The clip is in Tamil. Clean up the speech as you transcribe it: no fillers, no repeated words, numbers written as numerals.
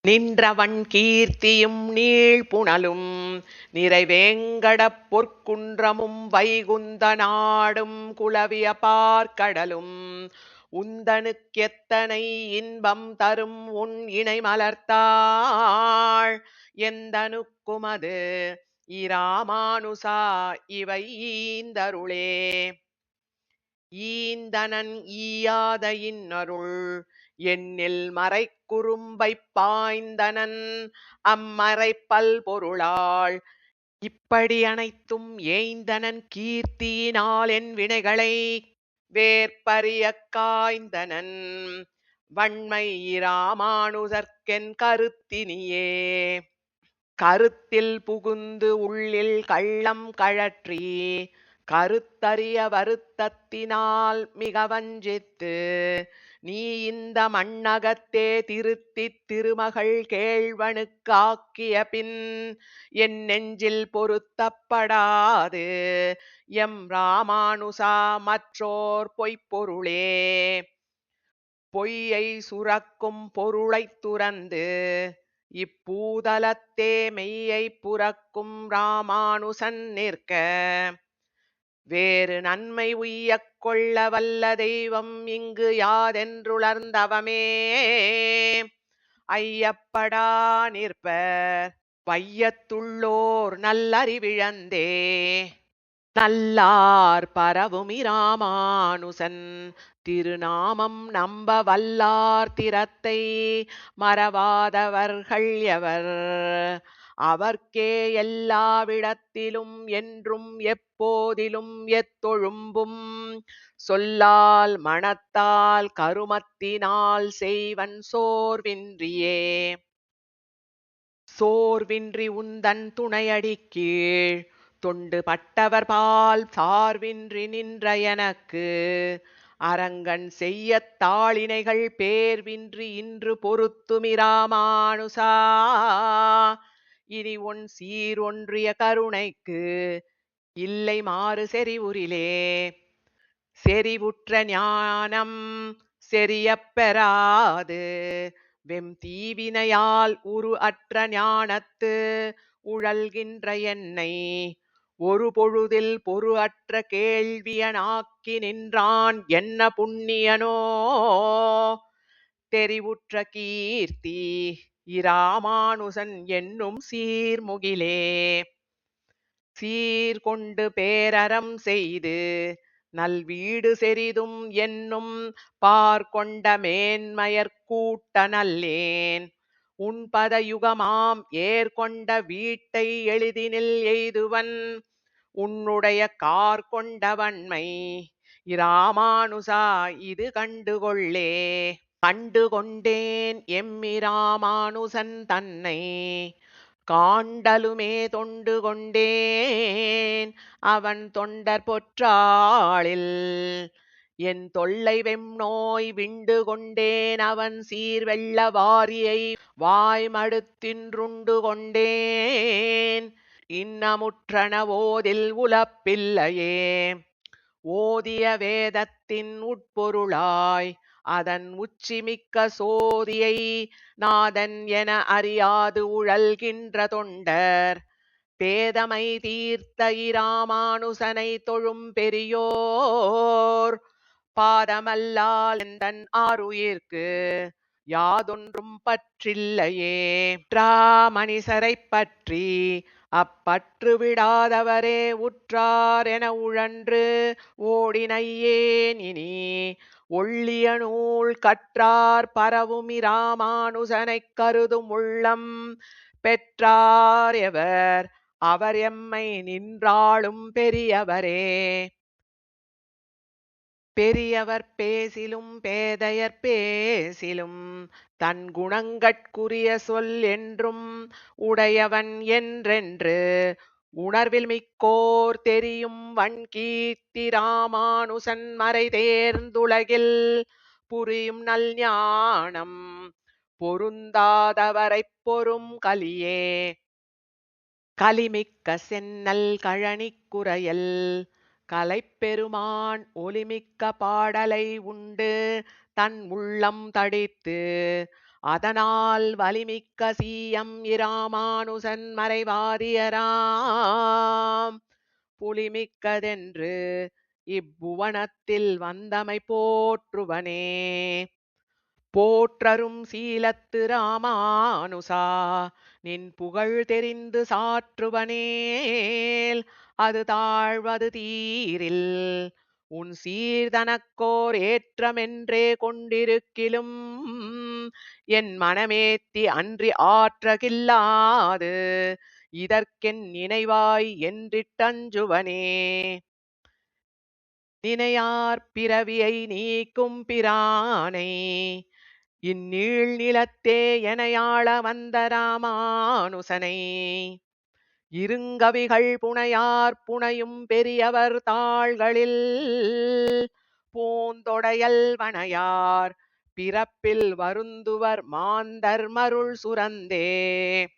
நின்றவன் கீர்த்தியும் நீள்புனலும் நிறைவேங்கடப் பொற்குன்றமும் வைகுந்த நாடும் குலவிய பார்க்கடலும் உந்தனுக்கெத்தனை இன்பம் தரும் உன் இணை மலர்த்தாள் எந்தனுக்குமது இராமானுசா இவை ஈந்தருளே. ஈந்தனன் ஈயாத இன்னருள் எண்ணில் மறைக்குறும்பைப் பாய்ந்தனன் அம்மறைப்பல் பொருளாள் இப்படி அனைத்தும் ஏய்ந்தனன் கீர்த்தியினால் என் வினைகளை வேற்பறியக் காய்ந்தனன் வண்மை இராமானுசர்க்கென் கருத்தினியே. கருத்தில் புகுந்து உள்ளில் கள்ளம் கழற்றி கருத்தறிய வருத்தத்தினால் மிக வஞ்சித்து நீ இந்த மண்ணகத்தே திருத்தித் திருமகள் கேழ்வனுக்கு ஆக்கிய பின் என் நெஞ்சில் பொருத்தப்படாது எம் ராமானுசா மற்றோர் பொய்ப்பொருளே. பொய்யை சுரக்கும் பொருளைத் துறந்து இப்பூதலத்தே மெய்யை புரக்கும் ராமானுசன் நிற்க வேறு நன்மை உய்யக் கொள்ள வல்ல தெய்வம் இங்கு யாதென்றுளர்ந்தவமே ஐயப்படா நிற்பர் வையத்துள்ளோர் நல்லறிவிழந்தே. நல்லார் பரவும் இராமானுசன் திருநாமம் நம்ப வல்லார் திறத்தை மறவாதவர்கள் எவர் அவர்க்கே எல்லாவிடத்திலும் என்றும் எப்போதிலும் எத்தொழும்பும் சொல்லால் மனத்தால் கருமத்தினால் செய்வன் சோர்வின்றியே. சோர்வின்றி உந்தன் துணையடி கீழ் தொண்டு பட்டவர் பால் சார்வின்றி நின்ற எனக்கு அரங்கன் செய்யத் தாளினைகள் பேர்வின்றி இன்று பொருத்துமிராமானுசா இனி உன் சீர் ஒன்றிய கருணைக்கு இல்லை மாறு செறிவுரிலே. செறிவுற்ற ஞானம் செறியப் பெறாது வெம் தீவினையால் உரு அற்ற ஞானத்து உழல்கின்ற என்னை ஒரு பொழுதில் பொரு அற்ற கேள்வியனாக்கி நின்றான் என்ன புண்ணியனோ. தெரிவுற்ற கீர்த்தி இராமானுசன் என்னும் சீர்முகிலே. சீர்கொண்டு பேரறம் செய்து நல்வீடு செறிதும் என்னும் பார்கொண்ட மேன்மையற் கூட்ட நல்லேன் உன்பத யுகமாம் ஏற்கொண்ட வீட்டை எளிதினில் எய்துவன் உன்னுடைய கார்கொண்ட வன்மை இராமானுசா இது கண்டுகொள்ளே. கண்டுகொண்டேன் எம்மிராமானுசன் தன்னை காண்டலுமே தொண்டு கொண்டேன் அவன் தொண்டர் பொற்றாளில் என் தொல்லை வெம்நோய் விண்டு கொண்டேன் அவன் சீர்வெள்ள வாரியை வாய்மடுத்தின்றுண்டு கொண்டேன் இன்னமுற்றன ஓதில் உலப்பில்லையே. ஓதிய வேதத்தின் உட்பொருளாய் அதன் உச்சிமிக்க சோதியை நாதன் என அறியாது உழல்கின்ற தொண்டர் பேதமை தீர்த்த இராமானுசனை தொழும் பெரியோர் பாதமல்லால் எந்தன் ஆருயிர்க்கு யாதொன்றும் பற்றில்லையே. மனிசரைப் பற்றி அப்பற்று விடாதவரே உற்றார் என உழன்று ஓடினையேன் இனி ஒள்ளிய நூல் கற்றார் பரவும் இராமானுசனைக் கருதும் உள்ளம் பெற்றார் எவர் அவர் எம்மை நின்றாளும் பெரியவரே. பெரியவர் பேசிலும் பேதையர் பேசிலும் தன் குணங்கட்குரிய சொல் என்றும் உடையவன் என்றென்று உணர்வில் மிக்கோர் தெரியும் வன்கீர்த்தி ராமானுசன் மறை தேர்ந்துலகில் புரியும் நல் ஞானம் பொருந்தாதவரைப் பொறும் கலியே. கலிமிக்க சென்னல் கழனிக் குறையல் கலைப்பெருமான் ஒலிமிக்க பாடலை உண்டு தன் உள்ளம் தடித்து அதனால் வலிமிக்க சீயம் இராமானுசன் மறைவாதியராம் புலிமிக்கதென்று இப்புவனத்தில் வந்தமை போற்றுவனே. போற்றரும் சீலத்து ராமானுசா நின் புகழ் தெரிந்து சாற்றுவனேல் அது தாழ்வது தீரில் உன் சீர்தனக்கோர் ஏற்றமென்றே கொண்டிருக்கிலும் என் மனமேத்தி அன்றி ஆற்றகில்லாது இதற்கென் நினைவாய் என்றிட்டஞ்சுவனே. நினையார் பிறவியை நீக்கும் பிரானை இந்நீள் நிலத்தே எனையாள வந்த ராமானுசனை இருங்கவிகள் புனையார் புனையும் பெரியவர் தாள்களில் பூந்தொடையல் வனையார் பிறப்பில் வருந்துவர் மாந்தர் மருள் சுரந்தே.